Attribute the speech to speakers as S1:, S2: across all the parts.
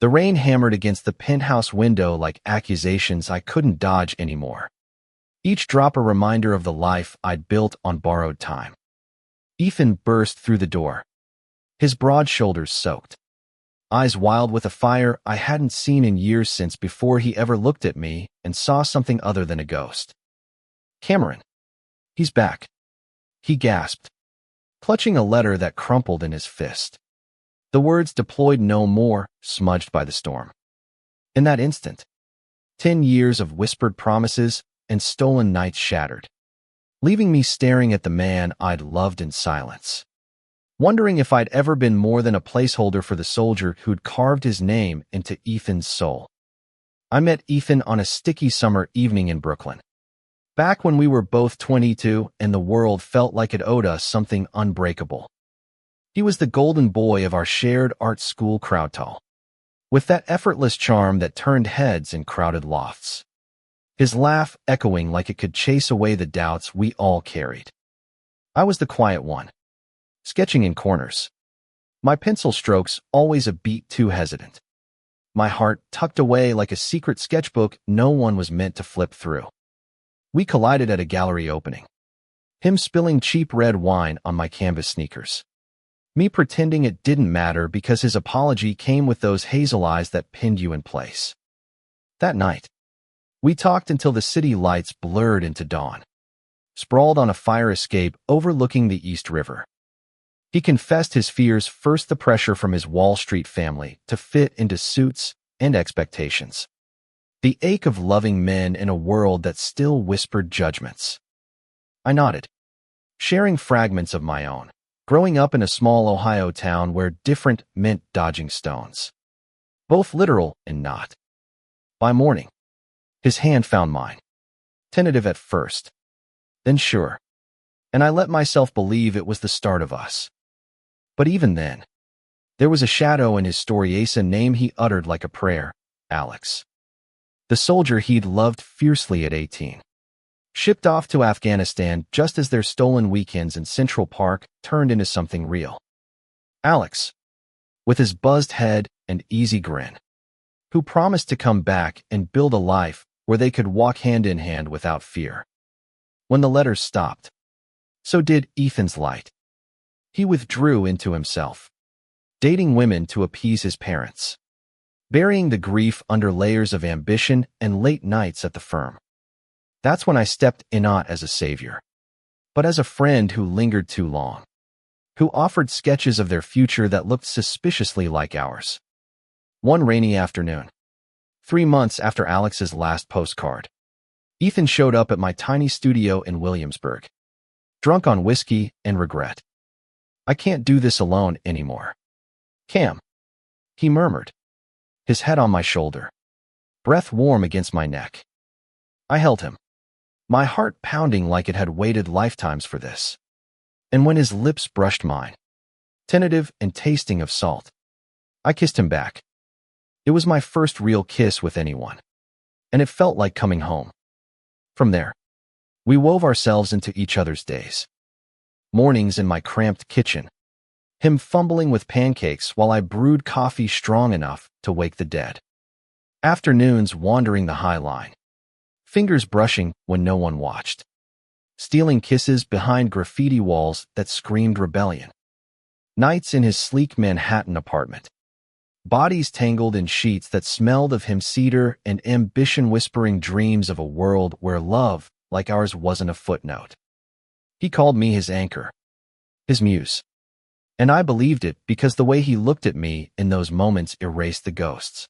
S1: The rain hammered against the penthouse window like accusations I couldn't dodge anymore. Each drop a reminder of the life I'd built on borrowed time. Ethan burst through the door, his broad shoulders soaked, eyes wild with a fire I hadn't seen in years since before he ever looked at me and saw something other than a ghost. "Cameron, he's back," he gasped, clutching a letter that crumpled in his fist. The words deployed no more, smudged by the storm. In that instant, 10 years of whispered promises and stolen nights shattered, leaving me staring at the man I'd loved in silence, wondering if I'd ever been more than a placeholder for the soldier who'd carved his name into Ethan's soul. I met Ethan on a sticky summer evening in Brooklyn, back when we were both 22 and the world felt like it owed us something unbreakable. He was the golden boy of our shared art school crowd hall, with that effortless charm that turned heads in crowded lofts, his laugh echoing like it could chase away the doubts we all carried. I was the quiet one, sketching in corners, my pencil strokes always a beat too hesitant, my heart tucked away like a secret sketchbook no one was meant to flip through. We collided at a gallery opening, him spilling cheap red wine on my canvas sneakers, me pretending it didn't matter because his apology came with those hazel eyes that pinned you in place. That night, we talked until the city lights blurred into dawn, sprawled on a fire escape overlooking the East River. He confessed his fears, first the pressure from his Wall Street family to fit into suits and expectations, the ache of loving men in a world that still whispered judgments. I nodded, sharing fragments of my own, growing up in a small Ohio town where different meant dodging stones, both literal and not. By morning, his hand found mine, tentative at first, then sure, and I let myself believe it was the start of us. But even then, there was a shadow in his story, a name he uttered like a prayer: Alex. The soldier he'd loved fiercely at 18. Shipped off to Afghanistan just as their stolen weekends in Central Park turned into something real. Alex, with his buzzed head and easy grin, who promised to come back and build a life where they could walk hand in hand without fear. When the letters stopped, so did Ethan's light. He withdrew into himself, dating women to appease his parents, burying the grief under layers of ambition and late nights at the firm. That's when I stepped in, not as a savior, but as a friend who lingered too long, who offered sketches of their future that looked suspiciously like ours. One rainy afternoon, 3 months after Alex's last postcard, Ethan showed up at my tiny studio in Williamsburg, drunk on whiskey and regret. "I can't do this alone anymore, Cam," he murmured, his head on my shoulder, breath warm against my neck. I held him, my heart pounding like it had waited lifetimes for this. And when his lips brushed mine, tentative and tasting of salt, I kissed him back. It was my first real kiss with anyone, and it felt like coming home. From there, we wove ourselves into each other's days. Mornings in my cramped kitchen, him fumbling with pancakes while I brewed coffee strong enough to wake the dead. Afternoons wandering the High Line, fingers brushing when no one watched, stealing kisses behind graffiti walls that screamed rebellion. Nights in his sleek Manhattan apartment, bodies tangled in sheets that smelled of him cedar and ambition whispering dreams of a world where love like ours wasn't a footnote. He called me his anchor, his muse. And I believed it because the way he looked at me in those moments erased the ghosts.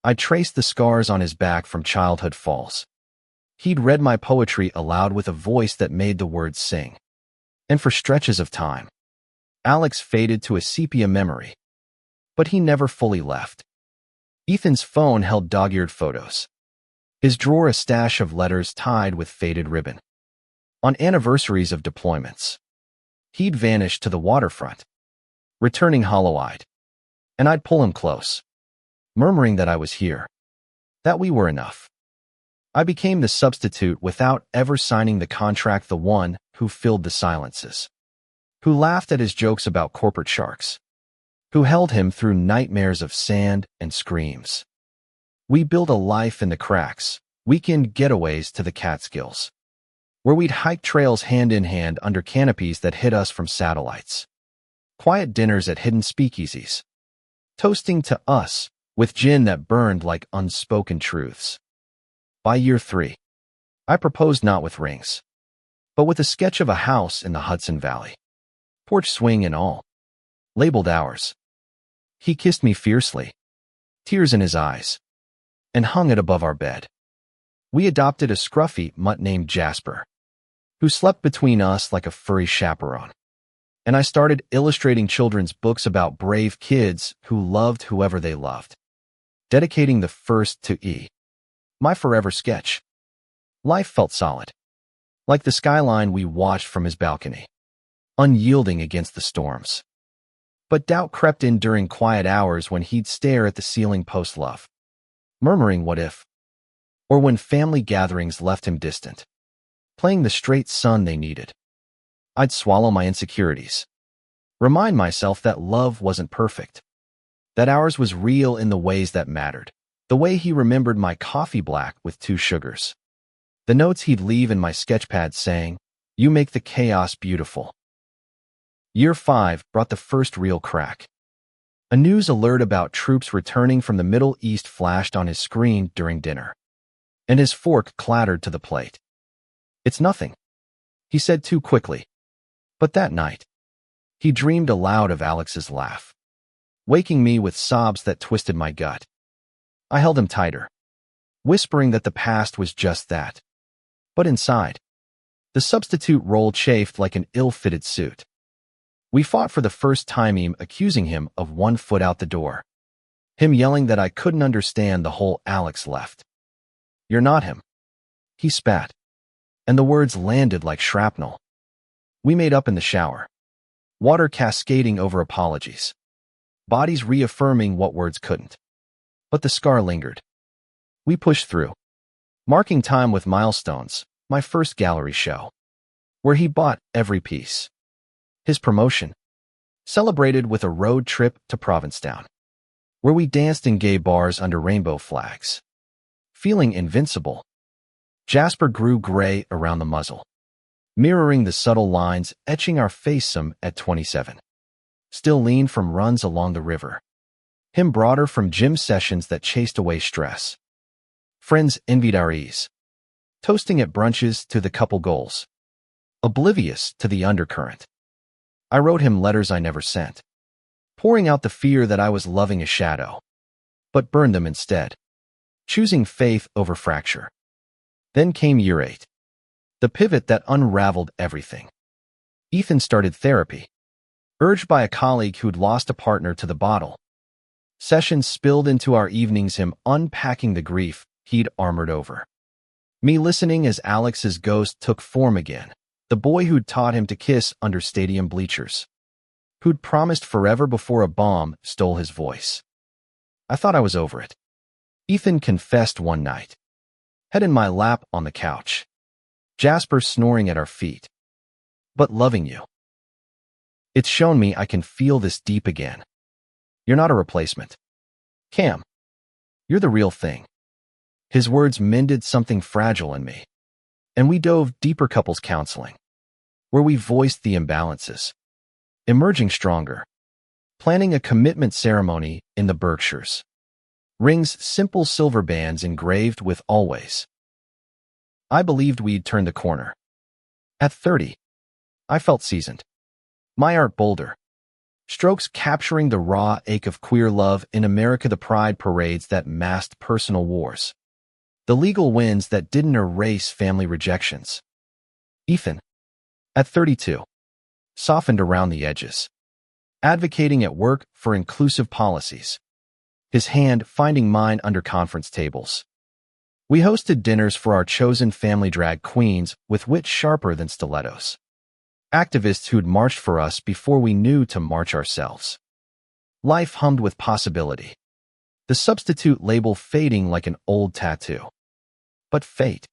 S1: I traced the scars on his back from childhood falls. He'd read my poetry aloud with a voice that made the words sing. And for stretches of time, Alex faded to a sepia memory. But he never fully left. Ethan's phone held dog-eared photos, his drawer a stash of letters tied with faded ribbon. On anniversaries of deployments, he'd vanish to the waterfront, returning hollow-eyed, and I'd pull him close, murmuring that I was here, that we were enough. I became the substitute without ever signing the contract, the one who filled the silences, who laughed at his jokes about corporate sharks, who held him through nightmares of sand and screams. We built a life in the cracks, weekend getaways to the Catskills, where we'd hike trails hand in hand under canopies that hid us from satellites. Quiet dinners at hidden speakeasies, toasting to us with gin that burned like unspoken truths. By year 3, I proposed not with rings, but with a sketch of a house in the Hudson Valley, porch swing and all, labeled ours. He kissed me fiercely, tears in his eyes, and hung it above our bed. We adopted a scruffy mutt named Jasper, who slept between us like a furry chaperone. And I started illustrating children's books about brave kids who loved whoever they loved, dedicating the first to E, my forever sketch. Life felt solid, like the skyline we watched from his balcony, unyielding against the storms. But doubt crept in during quiet hours when he'd stare at the ceiling post-love, murmuring what if, or when family gatherings left him distant, playing the straight son they needed. I'd swallow my insecurities, remind myself that love wasn't perfect, that ours was real in the ways that mattered, the way he remembered my coffee black with 2 sugars, the notes he'd leave in my sketchpad saying, "You make the chaos beautiful." Year 5 brought the first real crack. A news alert about troops returning from the Middle East flashed on his screen during dinner, and his fork clattered to the plate. "It's nothing," he said too quickly. But that night, he dreamed aloud of Alex's laugh, waking me with sobs that twisted my gut. I held him tighter, whispering that the past was just that. But inside, the substitute role chafed like an ill-fitted suit. We fought for the first time, him accusing him of 1 foot out the door, him yelling that I couldn't understand the whole Alex left. "You're not him," he spat, and the words landed like shrapnel. We made up in the shower, water cascading over apologies, bodies reaffirming what words couldn't. But the scar lingered. We pushed through, marking time with milestones, my first gallery show, where he bought every piece. His promotion, celebrated with a road trip to Provincetown, where we danced in gay bars under rainbow flags. Feeling invincible, Jasper grew gray around the muzzle, mirroring the subtle lines etching our facesome at 27. Still lean from runs along the river, him broader from gym sessions that chased away stress. Friends envied our ease, toasting at brunches to the couple goals, oblivious to the undercurrent. I wrote him letters I never sent, pouring out the fear that I was loving a shadow, but burned them instead, choosing faith over fracture. Then came year 8. The pivot that unraveled everything. Ethan started therapy, urged by a colleague who'd lost a partner to the bottle. Sessions spilled into our evenings, him unpacking the grief he'd armored over, me listening as Alex's ghost took form again, the boy who'd taught him to kiss under stadium bleachers, who'd promised forever before a bomb stole his voice. I thought I was over it. Ethan confessed one night, head in my lap on the couch, Jasper snoring at our feet. "But loving you, it's shown me I can feel this deep again. You're not a replacement, Cam. You're the real thing." His words mended something fragile in me, and we dove deeper couples counseling, where we voiced the imbalances, emerging stronger, planning a commitment ceremony in the Berkshires. Rings, simple silver bands engraved with "always." I believed we'd turned the corner. At 30, I felt seasoned. My art bolder, strokes capturing the raw ache of queer love in America, the pride parades that masked personal wars, the legal wins that didn't erase family rejections. Ethan, at 32, softened around the edges, advocating at work for inclusive policies, his hand finding mine under conference tables. We hosted dinners for our chosen family drag queens with wit sharper than stilettos, activists who'd marched for us before we knew to march ourselves. Life hummed with possibility, the substitute label fading like an old tattoo. But fate,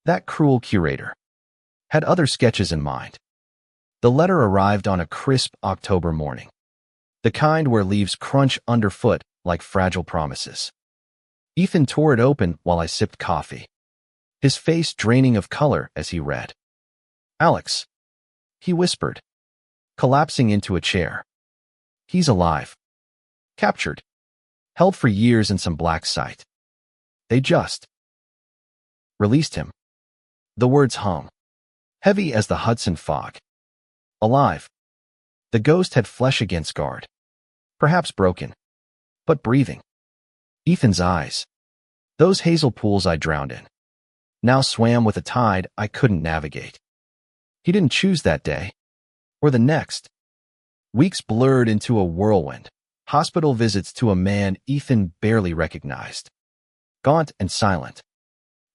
S1: that cruel curator, had other sketches in mind. The letter arrived on a crisp October morning, the kind where leaves crunch underfoot like fragile promises. Ethan tore it open while I sipped coffee, his face draining of color as he read. "Alex," he whispered, collapsing into a chair. "He's alive. Captured. Held for years in some black site. They just released him." The words hung, heavy as the Hudson fog. Alive. The ghost had flesh against guard. Perhaps broken, but breathing. Ethan's eyes, those hazel pools I drowned in, now swam with a tide I couldn't navigate. He didn't choose that day, or the next. Weeks blurred into a whirlwind, hospital visits to a man Ethan barely recognized. Gaunt and silent,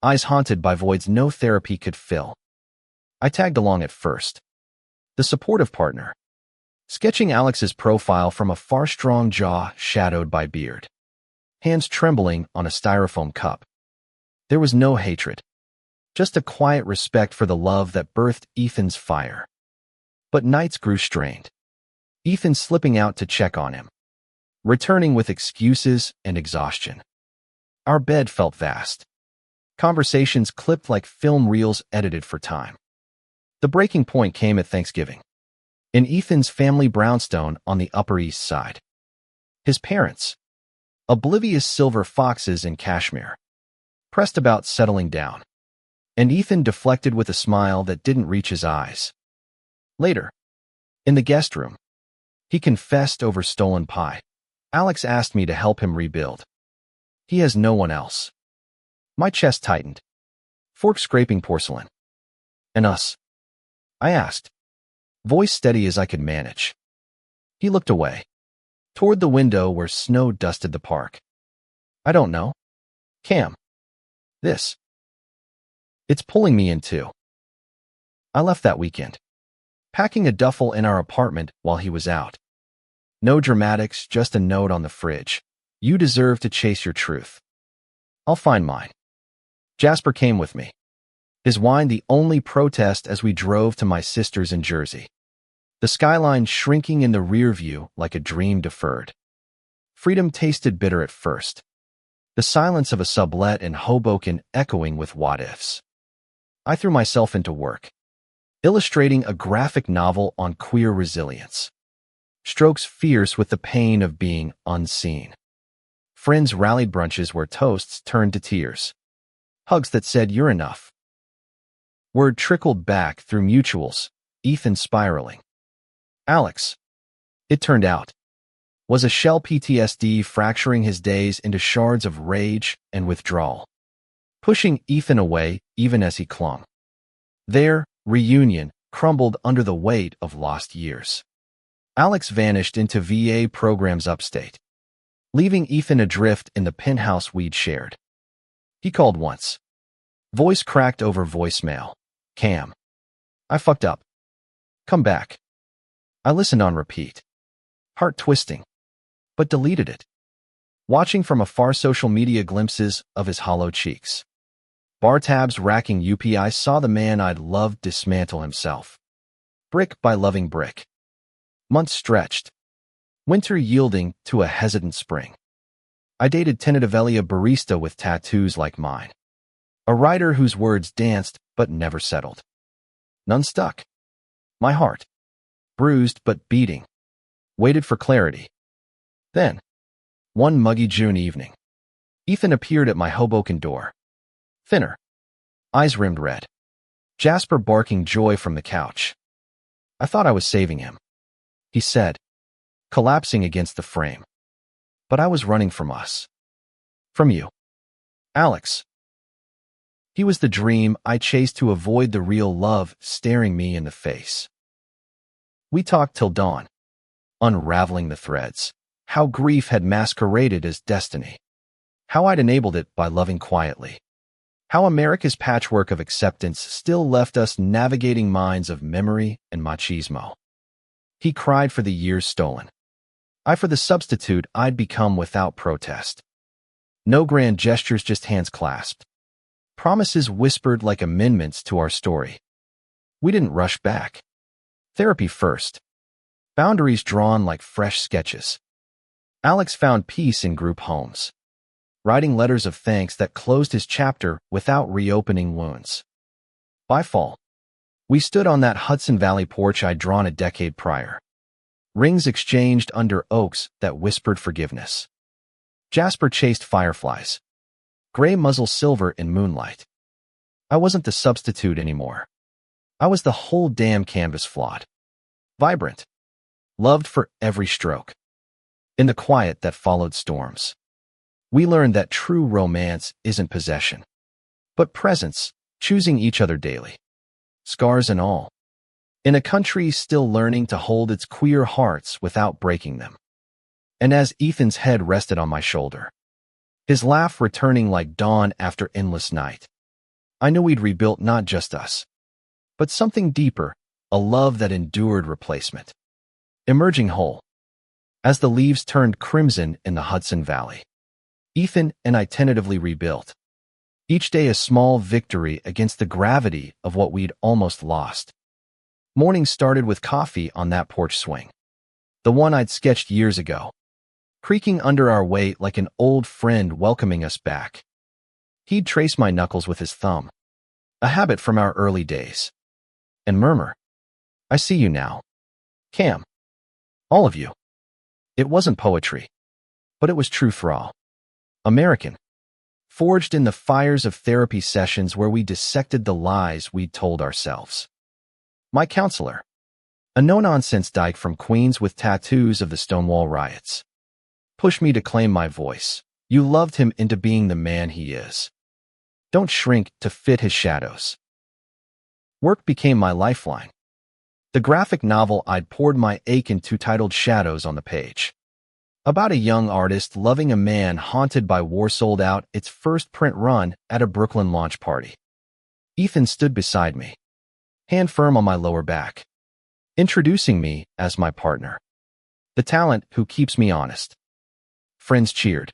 S1: eyes haunted by voids no therapy could fill. I tagged along at first, the supportive partner, sketching Alex's profile from afar, strong jaw shadowed by beard, hands trembling on a styrofoam cup. There was no hatred, just a quiet respect for the love that birthed Ethan's fire. But nights grew strained, Ethan slipping out to check on him, returning with excuses and exhaustion. Our bed felt vast, conversations clipped like film reels edited for time. The breaking point came at Thanksgiving, in Ethan's family brownstone on the Upper East Side. His parents, oblivious silver foxes in cashmere, pressed about settling down, and Ethan deflected with a smile that didn't reach his eyes. Later, in the guest room, he confessed over stolen pie. "Alex asked me to help him rebuild. He has no one else." My chest tightened, fork scraping porcelain. "And us?" I asked, voice steady as I could manage. He looked away, toward the window where snow dusted the park. "I don't know. Cam. This. It's pulling me in too." I left that weekend, packing a duffel in our apartment while he was out. No dramatics, just a note on the fridge. "You deserve to chase your truth. I'll find mine." Jasper came with me, his wine the only protest as we drove to my sister's in Jersey, the skyline shrinking in the rear view like a dream deferred. Freedom tasted bitter at first, the silence of a sublet in Hoboken echoing with what-ifs. I threw myself into work, illustrating a graphic novel on queer resilience. Strokes fierce with the pain of being unseen. Friends rallied brunches where toasts turned to tears. Hugs that said, "You're enough." Word trickled back through mutuals, Ethan spiraling. Alex, it turned out, was a shell PTSD fracturing his days into shards of rage and withdrawal, pushing Ethan away even as he clung. Their reunion crumbled under the weight of lost years. Alex vanished into VA programs upstate, leaving Ethan adrift in the penthouse we'd shared. He called once, voice cracked over voicemail. "Cam, I fucked up. Come back." I listened on repeat, heart twisting, but deleted it, watching from afar social media glimpses of his hollow cheeks. Bar tabs racking UPI saw the man I'd loved dismantle himself, brick by loving brick. Months stretched, winter yielding to a hesitant spring. I dated tentatively a barista with tattoos like mine, a writer whose words danced but never settled. None stuck. My heart, bruised but beating, waited for clarity. Then, one muggy June evening, Ethan appeared at my Hoboken door. Thinner, eyes rimmed red, Jasper barking joy from the couch. I thought I was saving him, he said, collapsing against the frame. But I was running from us. From you. Alex. He was the dream I chased to avoid the real love staring me in the face. We talked till dawn, unraveling the threads, how grief had masqueraded as destiny, how I'd enabled it by loving quietly, how America's patchwork of acceptance still left us navigating mines of memory and machismo. He cried for the years stolen, I for the substitute I'd become without protest. No grand gestures, just hands clasped. Promises whispered like amendments to our story. We didn't rush back. Therapy first. boundaries drawn like fresh sketches. Alex found peace in group homes, writing letters of thanks that closed his chapter without reopening wounds. By fall, we stood on that Hudson Valley porch I'd drawn a decade prior. Rings exchanged under oaks that whispered forgiveness. Jasper chased fireflies, gray muzzle silver in moonlight. I wasn't the substitute anymore. I was the whole damn canvas, flawed, vibrant, loved for every stroke. In the quiet that followed storms, we learned that true romance isn't possession, but presence, choosing each other daily, scars and all, in a country still learning to hold its queer hearts without breaking them. And as Ethan's head rested on my shoulder, his laugh returning like dawn after endless night, I knew we'd rebuilt not just us, but something deeper, a love that endured replacement, emerging whole. As the leaves turned crimson in the Hudson Valley, Ethan and I tentatively rebuilt, each day a small victory against the gravity of what we'd almost lost. Mornings started with coffee on that porch swing, the one I'd sketched years ago, creaking under our weight like an old friend welcoming us back. He'd trace my knuckles with his thumb, a habit from our early days, and murmur, "I see you now, Cam. All of you." It wasn't poetry, but it was true thrall. American, forged in the fires of therapy sessions where we dissected the lies we'd told ourselves. My counselor, a no-nonsense dyke from Queens with tattoos of the Stonewall riots, pushed me to claim my voice. You loved him into being the man he is. Don't shrink to fit his shadows. Work became my lifeline. The graphic novel I'd poured my ache into titled Shadows on the page, about a young artist loving a man haunted by war, sold out its first print run at a Brooklyn launch party. Ethan stood beside me, hand firm on my lower back, introducing me as my partner, the talent who keeps me honest. Friends cheered,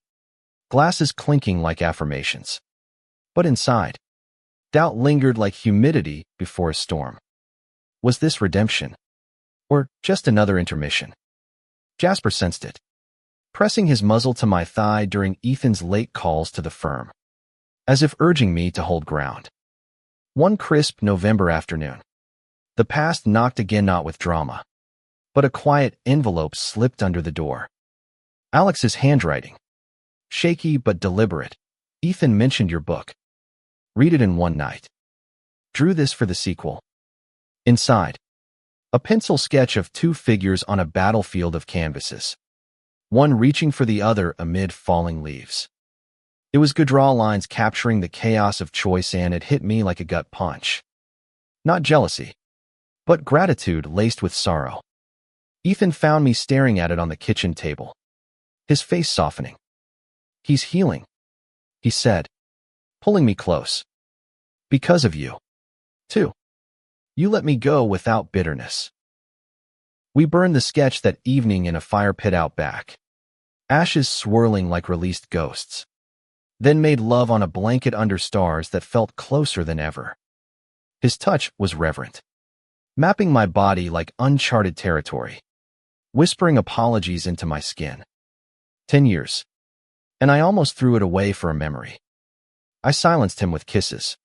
S1: glasses clinking like affirmations. But inside, doubt lingered like humidity before a storm. Was this redemption? Or just another intermission? Jasper sensed it, pressing his muzzle to my thigh during Ethan's late calls to the firm, as if urging me to hold ground. One crisp November afternoon, the past knocked again, not with drama, but a quiet envelope slipped under the door. Alex's handwriting, shaky but deliberate. "Ethan mentioned your book. Read it in one night. Drew this for the sequel." Inside, a pencil sketch of two figures on a battlefield of canvases, one reaching for the other amid falling leaves. It was good draw lines capturing the chaos of choice, and it hit me like a gut punch. Not jealousy, but gratitude laced with sorrow. Ethan found me staring at it on the kitchen table, his face softening. "He's healing," he said, pulling me close. "Because of you, too. You let me go without bitterness." We burned the sketch that evening in a fire pit out back, ashes swirling like released ghosts, then made love on a blanket under stars that felt closer than ever. His touch was reverent, mapping my body like uncharted territory, whispering apologies into my skin. 10 years, and I almost threw it away for a memory. I silenced him with kisses,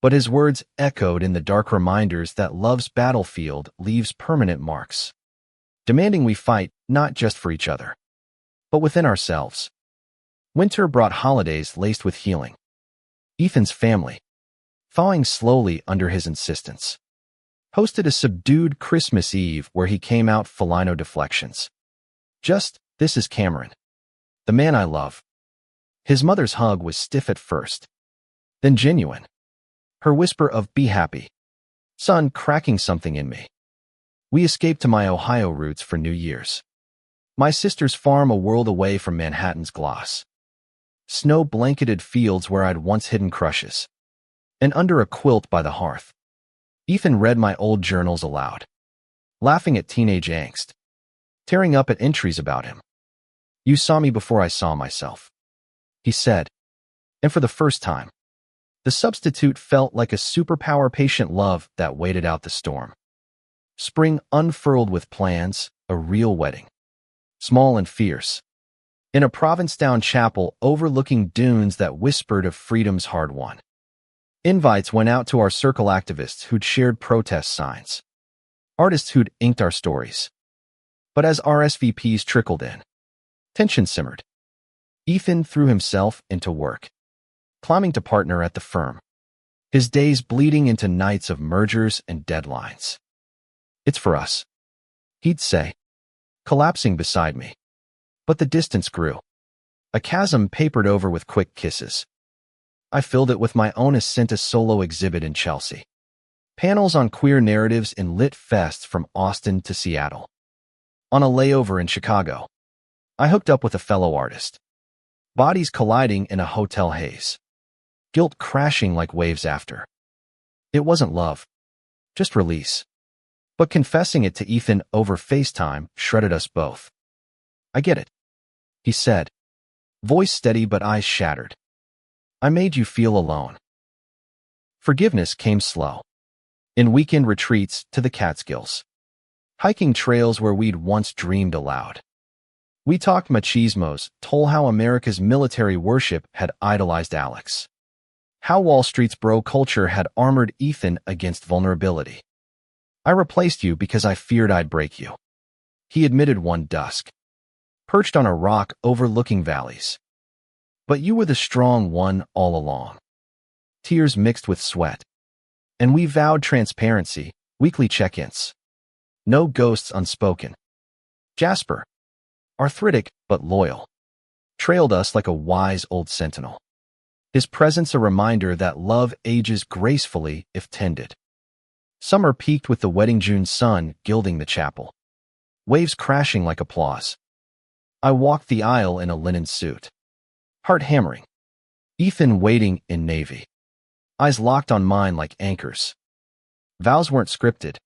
S1: but his words echoed in the dark reminders that love's battlefield leaves permanent marks, demanding we fight not just for each other, but within ourselves. Winter brought holidays laced with healing. Ethan's family, thawing slowly under his insistence, hosted a subdued Christmas Eve where he came out Felino deflections. Just, "This is Cameron, the man I love." His mother's hug was stiff at first, then genuine. Her whisper of "Be happy, son," cracking something in me. We escaped to my Ohio roots for New Year's. My sister's farm, a world away from Manhattan's gloss. Snow-blanketed fields where I'd once hidden crushes. And under a quilt by the hearth, Ethan read my old journals aloud, laughing at teenage angst, tearing up at entries about him. "You saw me before I saw myself," he said, and for the first time, the substitute felt like a superpower, patient love that waited out the storm. Spring unfurled with plans, a real wedding. Small and fierce. In a Provincetown chapel overlooking dunes that whispered of freedom's hard-won. Invites went out to our circle activists who'd shared protest signs. Artists who'd inked our stories. But as RSVPs trickled in, tension simmered. Ethan threw himself into work, climbing to partner at the firm, his days bleeding into nights of mergers and deadlines. "It's for us," he'd say, collapsing beside me. But the distance grew, a chasm papered over with quick kisses. I filled it with my own Ascenta solo exhibit in Chelsea. Panels on queer narratives in lit fests from Austin to Seattle. On a layover in Chicago, I hooked up with a fellow artist. Bodies colliding in a hotel haze. Guilt crashing like waves after. It wasn't love, just release. But confessing it to Ethan over FaceTime shredded us both. "I get it," he said, voice steady but eyes shattered. "I made you feel alone." Forgiveness came slow. In weekend retreats to the Catskills. Hiking trails where we'd once dreamed aloud. We talked machismos, told how America's military worship had idolized Alex. How Wall Street's bro culture had armored Ethan against vulnerability. "I replaced you because I feared I'd break you," he admitted one dusk, perched on a rock overlooking valleys. "But you were the strong one all along." Tears mixed with sweat. And we vowed transparency, weekly check-ins. No ghosts unspoken. Jasper, arthritic but loyal, trailed us like a wise old sentinel. His presence a reminder that love ages gracefully if tended. Summer peaked with the wedding June sun gilding the chapel. Waves crashing like applause. I walked the aisle in a linen suit. Heart hammering. Ethan waiting in navy. Eyes locked on mine like anchors. Vows weren't scripted.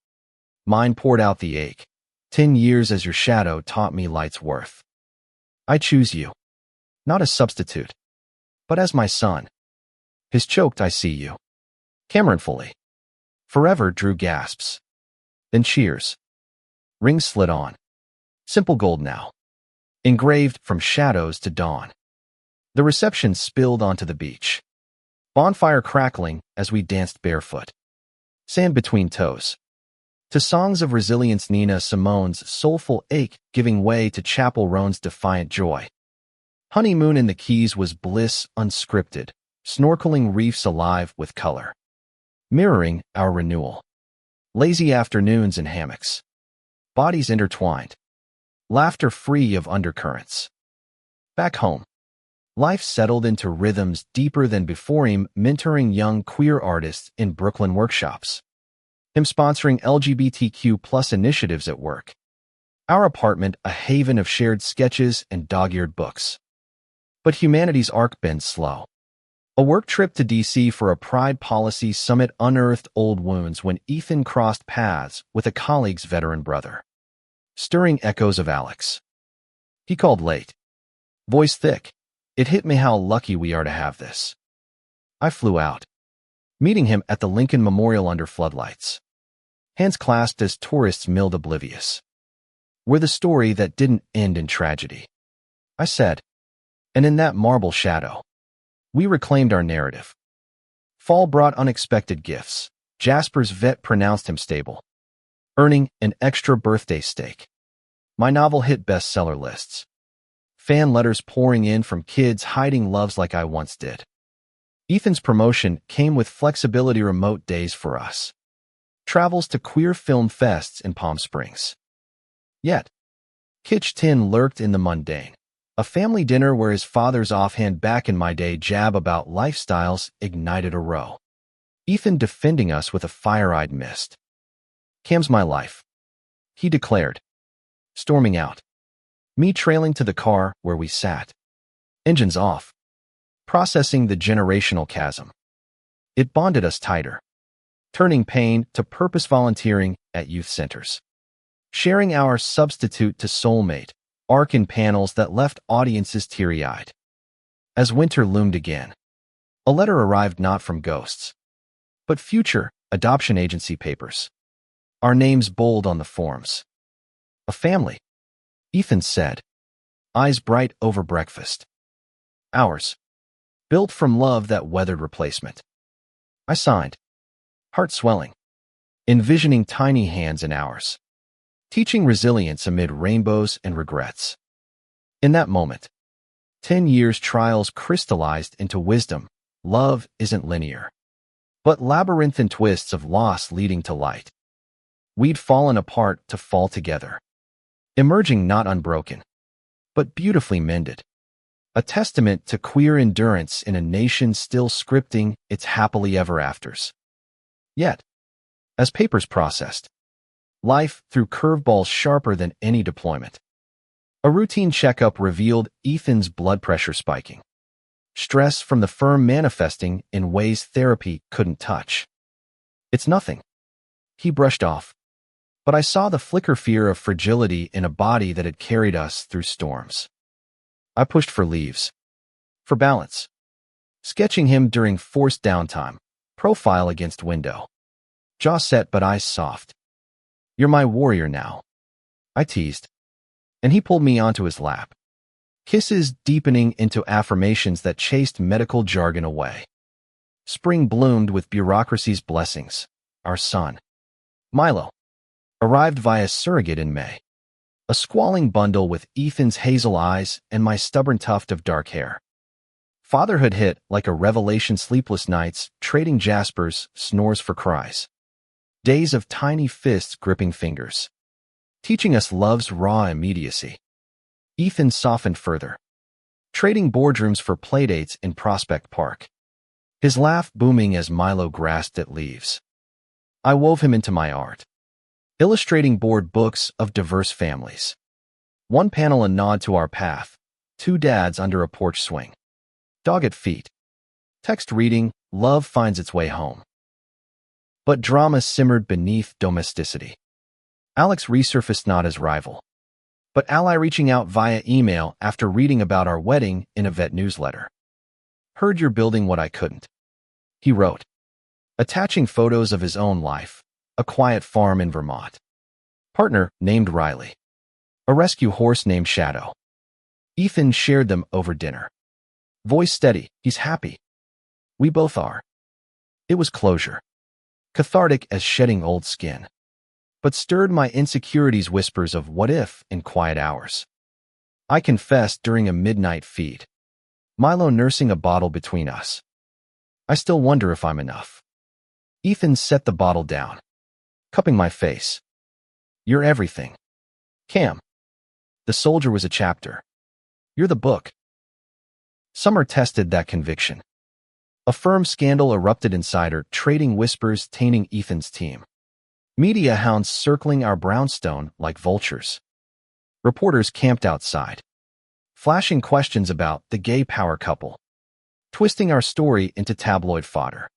S1: Mine poured out the ache. 10 years as your shadow taught me light's worth. I choose you. Not as substitute, but as my son. His choked I see you. Cameron fully. Forever Drew gasps. Then cheers. Rings slid on. Simple gold now. Engraved from shadows to dawn. The reception spilled onto the beach. Bonfire crackling as we danced barefoot. Sand between toes. To songs of resilience, Nina Simone's soulful ache giving way to Chapel Roan's defiant joy. Honeymoon in the Keys was bliss unscripted, snorkeling reefs alive with color. Mirroring our renewal. Lazy afternoons in hammocks. Bodies intertwined. Laughter free of undercurrents. Back home. Life settled into rhythms deeper than before, him mentoring young queer artists in Brooklyn workshops. Him sponsoring LGBTQ+ initiatives at work. Our apartment a haven of shared sketches and dog-eared books. But humanity's arc bends slow. A work trip to DC for a Pride Policy Summit unearthed old wounds when Ethan crossed paths with a colleague's veteran brother. Stirring echoes of Alex. He called late. Voice thick. It hit me how lucky we are to have this. I flew out. Meeting him at the Lincoln Memorial under floodlights. Hands clasped as tourists milled oblivious. We're the story that didn't end in tragedy, I said. And in that marble shadow, we reclaimed our narrative. Fall brought unexpected gifts. Jasper's vet pronounced him stable, earning an extra birthday steak. My novel hit bestseller lists. Fan letters pouring in from kids hiding loves like I once did. Ethan's promotion came with flexibility, remote days for us. Travels to queer film fests in Palm Springs. Yet, Kitch Tin lurked in the mundane. A family dinner where his father's offhand back in my day jab about lifestyles ignited a row. Ethan defending us with a fire-eyed mist. "Cam's my life," he declared, storming out. Me trailing to the car where we sat. Engines off. Processing the generational chasm. It bonded us tighter. Turning pain to purpose, volunteering at youth centers. Sharing our substitute to soulmate arc in panels that left audiences teary-eyed. As winter loomed again, a letter arrived not from ghosts, but future adoption agency papers. Our names bold on the forms. A family, Ethan said, eyes bright over breakfast. Ours. Built from love that weathered replacement. I signed, heart swelling, envisioning tiny hands in ours, teaching resilience amid rainbows and regrets. In that moment, 10 years' trials crystallized into wisdom. Love isn't linear, but labyrinthine twists of loss leading to light. We'd fallen apart to fall together, emerging not unbroken, but beautifully mended. A testament to queer endurance in a nation still scripting its happily ever afters. Yet, as papers processed, life threw curveballs sharper than any deployment. A routine checkup revealed Ethan's blood pressure spiking, stress from the firm manifesting in ways therapy couldn't touch. It's nothing, he brushed off, but I saw the flicker fear of fragility in a body that had carried us through storms. I pushed for leaves, for balance, sketching him during forced downtime, profile against window, jaw set but eyes soft. You're my warrior now, I teased, and he pulled me onto his lap, kisses deepening into affirmations that chased medical jargon away. Spring bloomed with bureaucracy's blessings. Our son, Milo, arrived via surrogate in May. A squalling bundle with Ethan's hazel eyes and my stubborn tuft of dark hair. Fatherhood hit like a revelation. Sleepless nights, trading Jaspers, snores for cries. Days of tiny fists gripping fingers, teaching us love's raw immediacy. Ethan softened further, trading boardrooms for playdates in Prospect Park. His laugh booming as Milo grasped at leaves. I wove him into my art, illustrating board books of diverse families. One panel a nod to our path, 2 dads under a porch swing. Dog at feet. Text reading, love finds its way home. But drama simmered beneath domesticity. Alex resurfaced not as rival, but ally, reaching out via email after reading about our wedding in a vet newsletter. Heard you're building what I couldn't, he wrote, attaching photos of his own life. A quiet farm in Vermont. Partner named Riley. A rescue horse named Shadow. Ethan shared them over dinner. Voice steady, he's happy. We both are. It was closure. Cathartic as shedding old skin. But stirred my insecurities, whispers of what if in quiet hours. I confessed during a midnight feed. Milo nursing a bottle between us. I still wonder if I'm enough. Ethan set the bottle down, cupping my face. You're everything. Cam. The soldier was a chapter. You're the book. Summer tested that conviction. A firm scandal erupted inside her, trading whispers tainting Ethan's team. Media hounds circling our brownstone like vultures. Reporters camped outside, flashing questions about the gay power couple, twisting our story into tabloid fodder.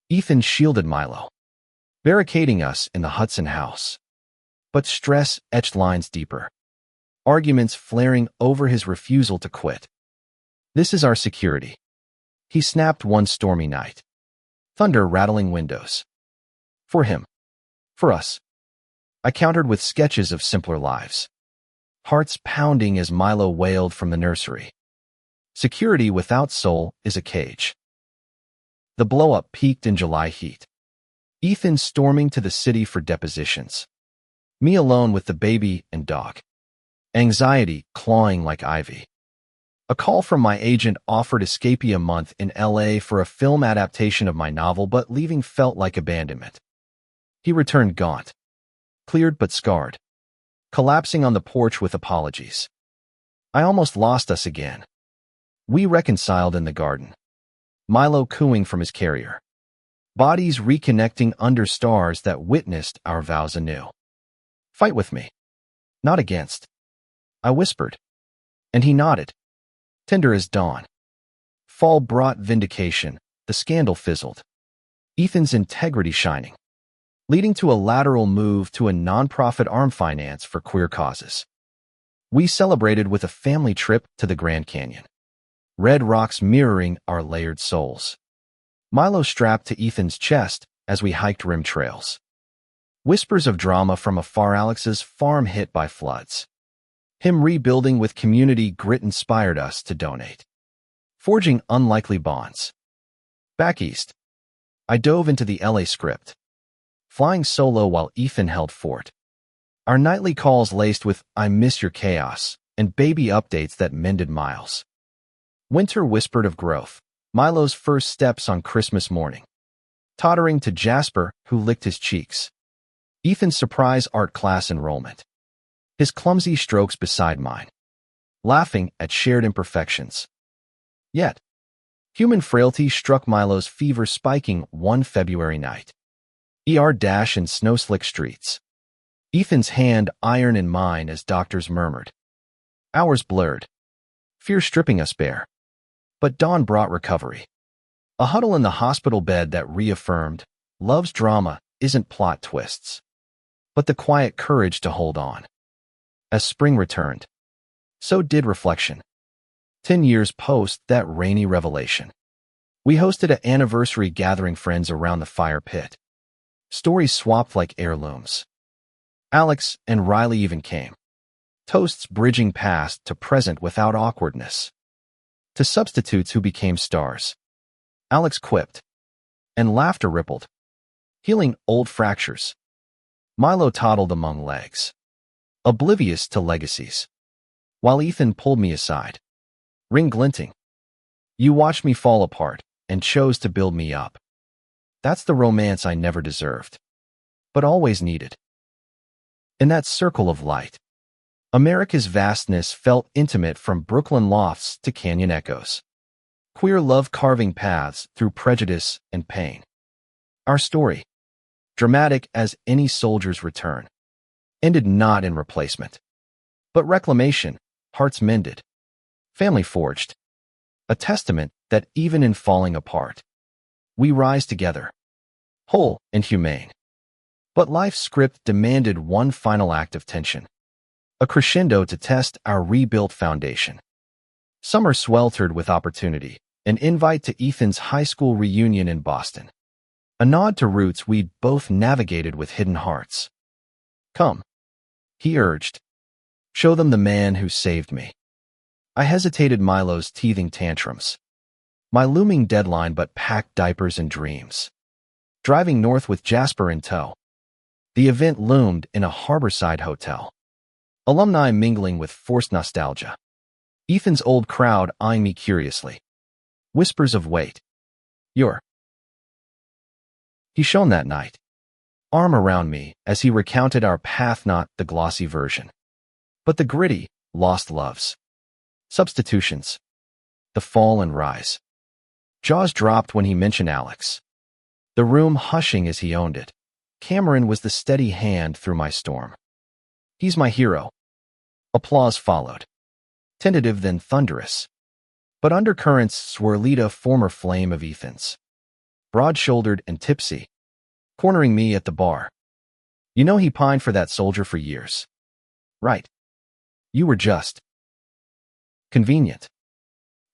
S1: Ethan shielded Milo, barricading us in the Hudson house. But stress etched lines deeper, arguments flaring over his refusal to quit. This is our security, he snapped one stormy night. Thunder rattling windows. For him. For us. I countered with sketches of simpler lives. Hearts pounding as Milo wailed from the nursery. Security without soul is a cage. The blow-up peaked in July heat. Ethan storming to the city for depositions. Me alone with the baby and dog. Anxiety clawing like ivy. A call from my agent offered escapee a month in LA for a film adaptation of my novel, but leaving felt like abandonment. He returned gaunt, cleared but scarred, collapsing on the porch with apologies. I almost lost us again. We reconciled in the garden. Milo cooing from his carrier. Bodies reconnecting under stars that witnessed our vows anew. Fight with me. Not against. I whispered. And he nodded. Tender as dawn. Fall brought vindication. The scandal fizzled. Ethan's integrity shining, leading to a lateral move to a nonprofit arm finance for queer causes. We celebrated with a family trip to the Grand Canyon. Red rocks mirroring our layered souls. Milo strapped to Ethan's chest as we hiked rim trails. Whispers of drama from afar. Alex's farm hit by floods. Him rebuilding with community grit inspired us to donate. Forging unlikely bonds. Back east, I dove into the LA script, flying solo while Ethan held fort. Our nightly calls laced with "I miss your chaos" and baby updates that mended miles. Winter whispered of growth. Milo's first steps on Christmas morning. Tottering to Jasper, who licked his cheeks. Ethan's surprise art class enrollment. His clumsy strokes beside mine. Laughing at shared imperfections. Yet, human frailty struck Milo's fever spiking one February night. Dash in snow-slick streets. Ethan's hand iron in mine as doctors murmured. Hours blurred. Fear stripping us bare. But dawn brought recovery. A huddle in the hospital bed that reaffirmed, love's drama isn't plot twists, but the quiet courage to hold on. As spring returned, so did reflection. 10 years post that rainy revelation. We hosted an anniversary gathering friends around the fire pit. Stories swapped like heirlooms. Alex and Riley even came. Toasts bridging past to present without awkwardness. To substitutes who became stars. Alex quipped, and laughter rippled, healing old fractures. Milo toddled among legs, oblivious to legacies, while Ethan pulled me aside, ring glinting. You watched me fall apart and chose to build me up. That's the romance I never deserved, but always needed. In that circle of light, America's vastness felt intimate from Brooklyn lofts to canyon echoes. Queer love carving paths through prejudice and pain. Our story, dramatic as any soldier's return, ended not in replacement, but reclamation, hearts mended, family forged. A testament that even in falling apart, we rise together, whole and humane. But life's script demanded one final act of tension. A crescendo to test our rebuilt foundation. Summer sweltered with opportunity, an invite to Ethan's high school reunion in Boston. A nod to roots we'd both navigated with hidden hearts. Come, he urged. Show them the man who saved me. I hesitated. Milo's teething tantrums. My looming deadline, but packed diapers and dreams. Driving north with Jasper in tow. The event loomed in a harborside hotel. Alumni mingling with forced nostalgia. Ethan's old crowd eyeing me curiously. Whispers of wait. You're. He shone that night. Arm around me as he recounted our path, not the glossy version, but the gritty, lost loves. Substitutions. The fall and rise. Jaws dropped when he mentioned Alex. The room hushing as he owned it. Cameron was the steady hand through my storm. He's my hero. Applause followed. Tentative then thunderous. But undercurrents swirled a former flame of Ethan's. Broad-shouldered and tipsy. Cornering me at the bar. You know he pined for that soldier for years. Right. You were just. Convenient.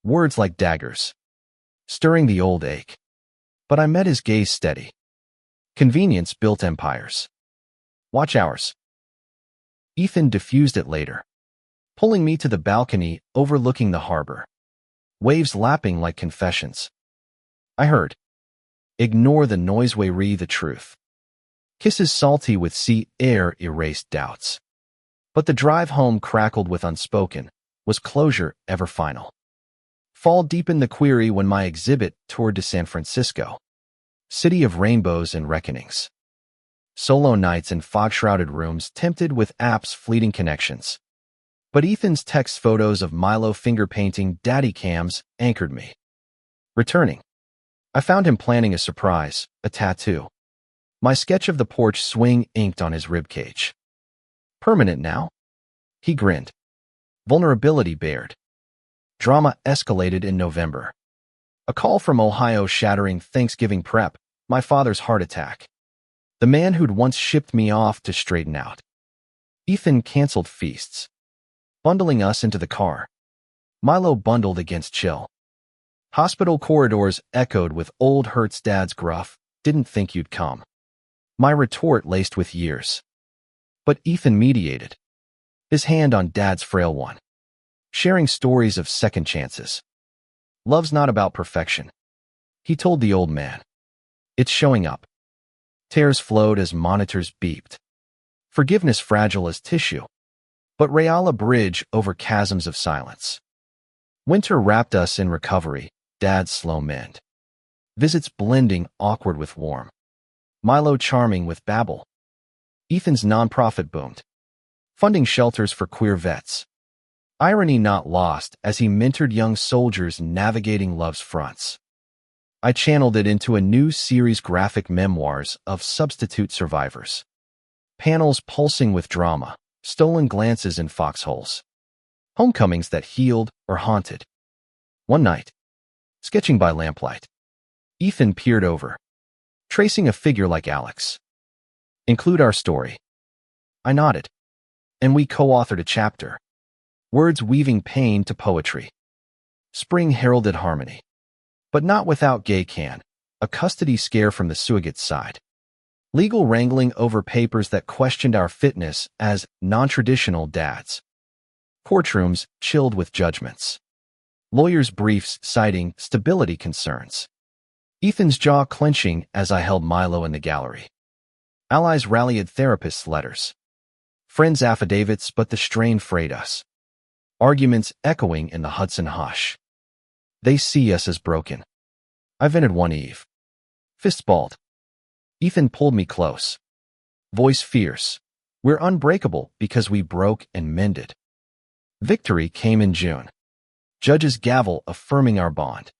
S1: Words like daggers. Stirring the old ache. But I met his gaze steady. Convenience built empires. Watch ours. Ethan diffused it later, pulling me to the balcony overlooking the harbor. Waves lapping like confessions. I heard. Ignore the noise, we read the truth. Kisses salty with sea air erased doubts. But the drive home crackled with unspoken. Was closure ever final? Fall deepened the query when my exhibit toured to San Francisco. City of rainbows and reckonings. Solo nights in fog-shrouded rooms tempted with apps' fleeting connections. But Ethan's text photos of Milo finger-painting daddy cams anchored me. Returning, I found him planning a surprise, a tattoo. My sketch of the porch swing inked on his ribcage. Permanent now? He grinned. Vulnerability bared. Drama escalated in November. A call from Ohio shattering Thanksgiving prep, my father's heart attack. The man who'd once shipped me off to straighten out. Ethan canceled feasts, bundling us into the car. Milo bundled against chill. Hospital corridors echoed with old Hertz dad's gruff, didn't think you'd come. My retort laced with years. But Ethan mediated, his hand on Dad's frail one, sharing stories of second chances. Love's not about perfection, he told the old man. It's showing up. Tears flowed as monitors beeped. Forgiveness fragile as tissue, but Rayala bridge over chasms of silence. Winter wrapped us in recovery, Dad's slow mend. Visits blending awkward with warm. Milo charming with babble. Ethan's nonprofit boomed, funding shelters for queer vets. Irony not lost as he mentored young soldiers navigating love's fronts. I channeled it into a new series graphic memoirs of substitute survivors. Panels pulsing with drama, stolen glances in foxholes. Homecomings that healed or haunted. One night, sketching by lamplight, Ethan peered over, tracing a figure like Alex. Include our story. I nodded, and we co-authored a chapter. Words weaving pain to poetry. Spring heralded harmony. But not without gay can, a custody scare from the surrogate's side. Legal wrangling over papers that questioned our fitness as non-traditional dads. Courtrooms chilled with judgments. Lawyers' briefs citing stability concerns. Ethan's jaw clenching as I held Milo in the gallery. Allies rallied therapists' letters. Friends' affidavits, but the strain frayed us. Arguments echoing in the Hudson hush. They see us as broken. I vented one eve. Fists balled. Ethan pulled me close. Voice fierce. We're unbreakable because we broke and mended. Victory came in June. Judge's gavel affirming our bond.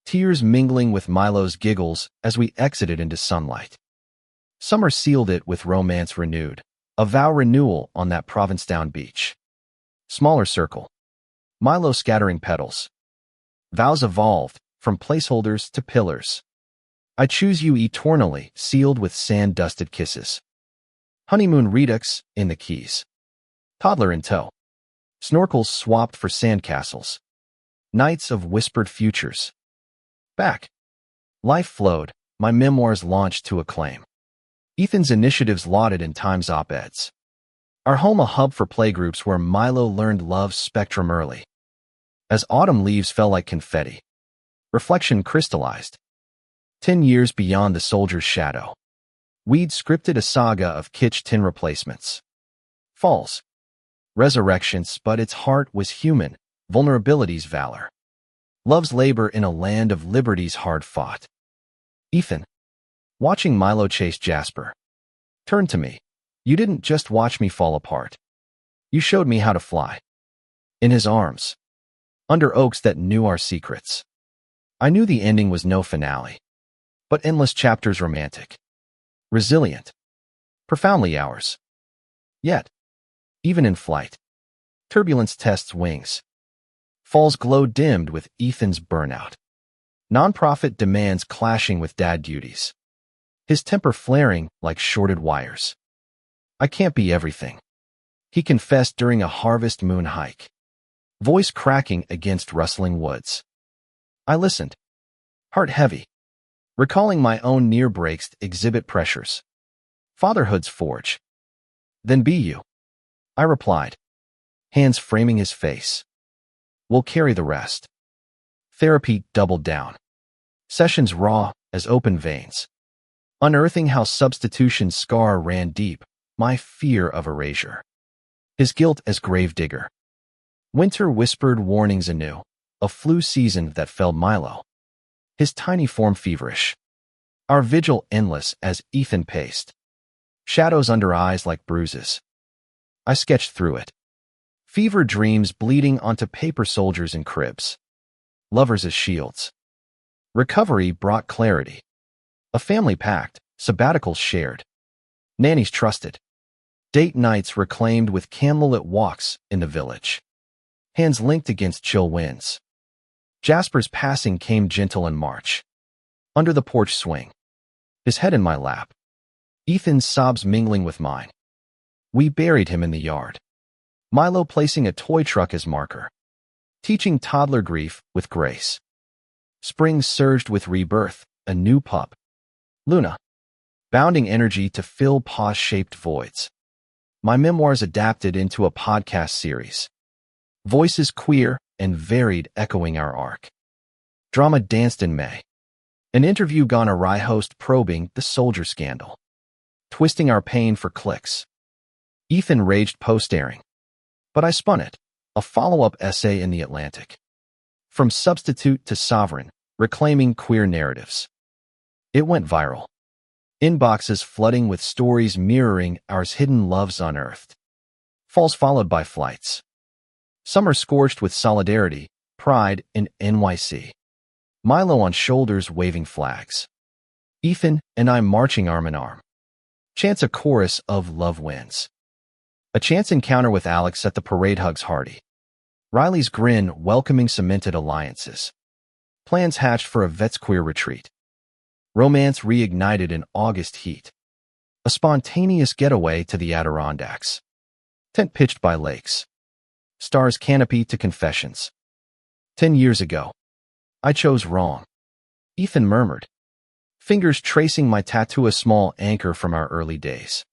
S1: Tears mingling with Milo's giggles as we exited into sunlight. Summer sealed it with romance renewed. A vow renewal on that Provincetown beach. Smaller circle. Milo scattering petals. Vows evolved, from placeholders to pillars. I choose you eternally, sealed with sand-dusted kisses. Honeymoon redux in the Keys. Toddler in tow. Snorkels swapped for sandcastles. Nights of whispered futures. Back. Life flowed, my memoirs launched to acclaim. Ethan's initiatives lauded in Times op-eds. Our home a hub for playgroups where Milo learned love's spectrum early. As autumn leaves fell like confetti, reflection crystallized. 10 years beyond the soldier's shadow. Weed scripted a saga of kitsch tin replacements. Falls. Resurrections, but its heart was human, vulnerability's valor. Love's labor in a land of liberty's hard fought. Ethan, watching Milo chase Jasper, turned to me. You didn't just watch me fall apart. You showed me how to fly. In his arms. Under oaks that knew our secrets. I knew the ending was no finale. But endless chapters romantic. Resilient. Profoundly ours. Yet, even in flight, turbulence tests wings. Fall's glow dimmed with Ethan's burnout. Nonprofit demands clashing with dad duties. His temper flaring like shorted wires. I can't be everything, he confessed during a harvest moon hike. Voice cracking against rustling woods. I listened. Heart heavy. Recalling my own near-breaks exhibit pressures. Fatherhood's forge. Then be you. I replied. Hands framing his face. We'll carry the rest. Therapy doubled down. Sessions raw as open veins. Unearthing how substitution's scar ran deep, my fear of erasure. His guilt as gravedigger. Winter whispered warnings anew, a flu season that felled Milo. His tiny form feverish. Our vigil endless as Ethan paced. Shadows under eyes like bruises. I sketched through it. Fever dreams bleeding onto paper soldiers in cribs. Lovers as shields. Recovery brought clarity. A family pact, sabbaticals shared. Nannies trusted. Date nights reclaimed with candlelit walks in the village. Hands linked against chill winds. Jasper's passing came gentle in March. Under the porch swing. His head in my lap. Ethan's sobs mingling with mine. We buried him in the yard. Milo placing a toy truck as marker. Teaching toddler grief with grace. Spring surged with rebirth, a new pup. Luna. bounding energy to fill pause-shaped voids. My memoirs adapted into a podcast series. Voices queer and varied echoing our arc. Drama danced in May. An interview gone awry host probing the soldier scandal. Twisting our pain for clicks. Ethan raged post-airing. But I spun it. A follow-up essay in The Atlantic. From substitute to sovereign, reclaiming queer narratives. It went viral. Inboxes flooding with stories mirroring ours hidden loves unearthed. Falls followed by flights. Summer scorched with solidarity, pride in NYC. Milo on shoulders waving flags. Ethan and I marching arm in arm. Chance a chorus of Love Wins. A chance encounter with Alex at the parade hugs Hardy. Riley's grin welcoming cemented alliances. Plans hatched for a vet's queer retreat. Romance reignited in August heat. A spontaneous getaway to the Adirondacks. Tent pitched by lakes. Stars canopy to confessions. 10 years ago. I chose wrong. Ethan murmured. Fingers tracing my tattoo, a small anchor from our early days.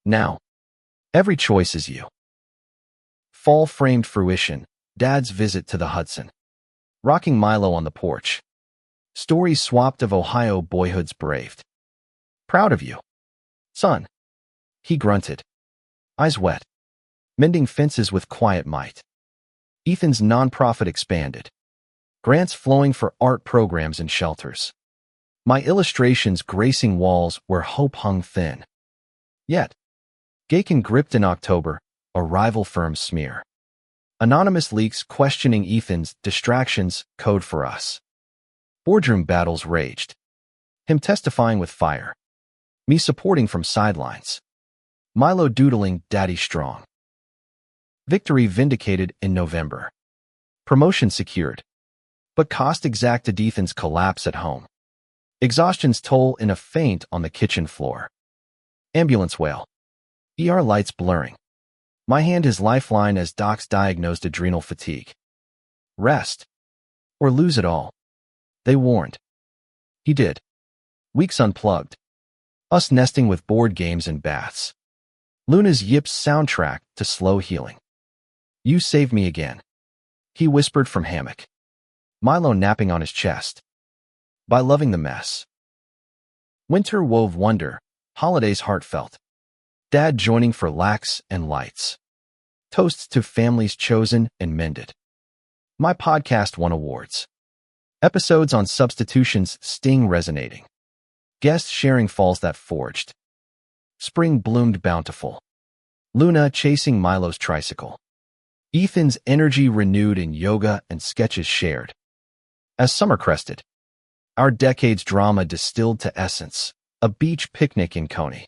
S1: Now, every choice is you. Fall framed fruition, Dad's visit to the Hudson. Rocking Milo on the porch. Stories swapped of Ohio boyhoods braved. Proud of you. Son. He grunted. Eyes wet. Mending fences with quiet might. Ethan's nonprofit expanded. Grants flowing for art programs and shelters. My illustrations gracing walls where hope hung thin. Yet, Gaken gripped in October, a rival firm's smear. Anonymous leaks questioning Ethan's distractions code for us. Boardroom battles raged. Him testifying with fire. Me supporting from sidelines. Milo doodling Daddy strong. Victory vindicated in November. Promotion secured. But cost exacted Ethan's collapse at home. Exhaustion's toll in a faint on the kitchen floor. Ambulance wail. ER lights blurring. My hand his lifeline as docs diagnosed adrenal fatigue. Rest. Or lose it all. They warned. He did. Weeks unplugged. Us nesting with board games and baths. Luna's yips soundtrack to slow healing. You saved me again. He whispered from hammock. Milo napping on his chest. By loving the mess. Winter wove wonder, holidays heartfelt. Dad joining for lax and lights. Toasts to families chosen and mended. My podcast won awards. Episodes on substitutions sting resonating. Guests sharing falls that forged. Spring bloomed bountiful. Luna chasing Milo's tricycle. Ethan's energy renewed in yoga and sketches shared. As summer crested. Our decade's drama distilled to essence. A beach picnic in Coney.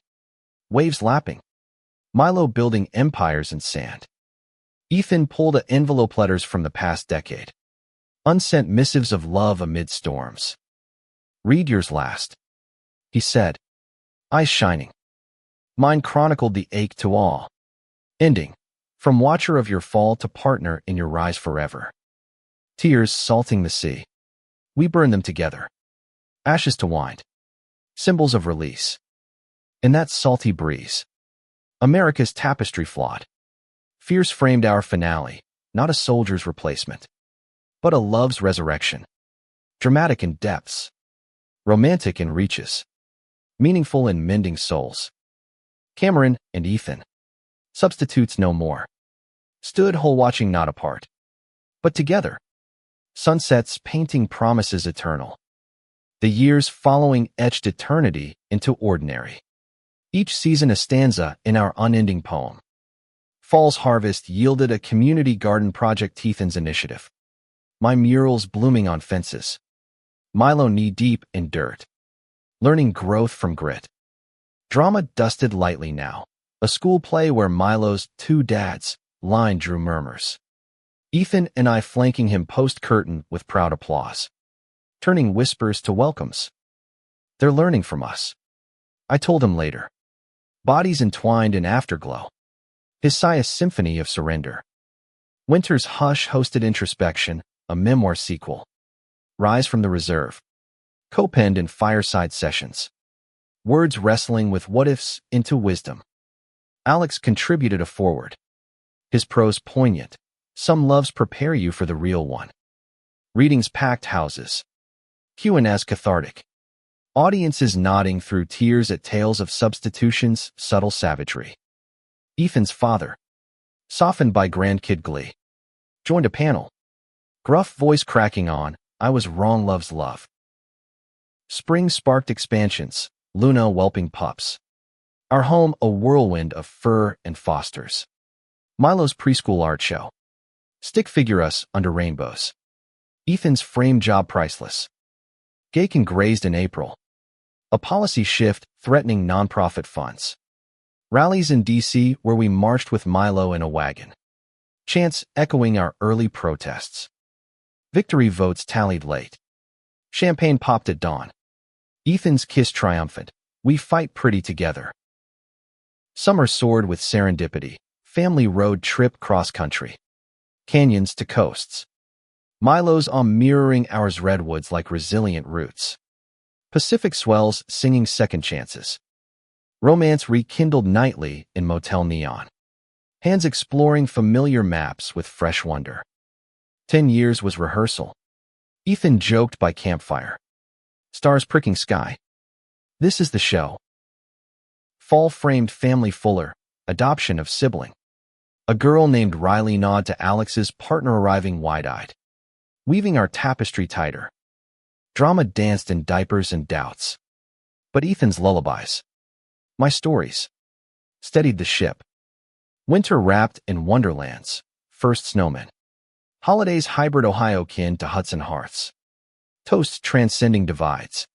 S1: Waves lapping. Milo building empires in sand. Ethan pulled envelope letters from the past decade. Unsent missives of love amid storms. Read yours last. He said. Eyes shining. Mine chronicled the ache to all. Ending. From watcher of your fall to partner in your rise forever. Tears salting the sea. We burn them together. Ashes to wind. Symbols of release. In that salty breeze. America's tapestry flawed. Fierce framed our finale, not a soldier's replacement. But a love's resurrection. Dramatic in depths. Romantic in reaches. Meaningful in mending souls. Cameron and Ethan. Substitutes no more. Stood whole watching not apart. But together. Sunsets painting promises eternal. The years following etched eternity into ordinary. Each season a stanza in our unending poem. Fall's harvest yielded a community garden project, Ethan's initiative. My murals blooming on fences. Milo knee-deep in dirt. Learning growth from grit. Drama dusted lightly now. A school play where Milo's two dads line drew murmurs. Ethan and I flanking him post-curtain with proud applause. Turning whispers to welcomes. They're learning from us. I told him later. Bodies entwined in afterglow. Isaiah's symphony of surrender. Winter's Hush hosted introspection, a memoir sequel. Rise from the Reserve. Co-penned in fireside sessions. words wrestling with what-ifs into wisdom. Alex contributed a foreword. His prose poignant. Some loves prepare you for the real one. Readings packed houses. Q&As cathartic. Audiences nodding through tears at tales of substitutions, subtle savagery. Ethan's father, softened by grandkid glee, joined a panel. Gruff voice cracking on, I was wrong, love's love. Spring sparked expansions, Luna whelping pups. Our home a whirlwind of fur and fosters. Milo's preschool art show. Stick figure us under rainbows. Ethan's frame job priceless. Gaken grazed in April. A policy shift threatening nonprofit funds. Rallies in D.C. where we marched with Milo in a wagon. Chants echoing our early protests. Victory votes tallied late. Champagne popped at dawn. Ethan's kiss triumphant. We fight pretty together. Summer soared with serendipity. Family road trip cross-country. Canyons to coasts. Milo's mirroring ours redwoods like resilient roots. Pacific swells singing second chances. Romance rekindled nightly in motel neon. Hands exploring familiar maps with fresh wonder. 10 years was rehearsal. Ethan joked by campfire. Stars pricking sky. This is the show. Fall-framed family Fuller. Adoption of sibling. A girl named Riley nod to Alex's partner arriving wide-eyed. Weaving our tapestry tighter. Drama danced in diapers and doubts. But Ethan's lullabies. My stories. Steadied the ship. Winter wrapped in wonderlands. First snowmen. Holidays hybrid Ohio kin to Hudson hearths. Toasts transcending divides.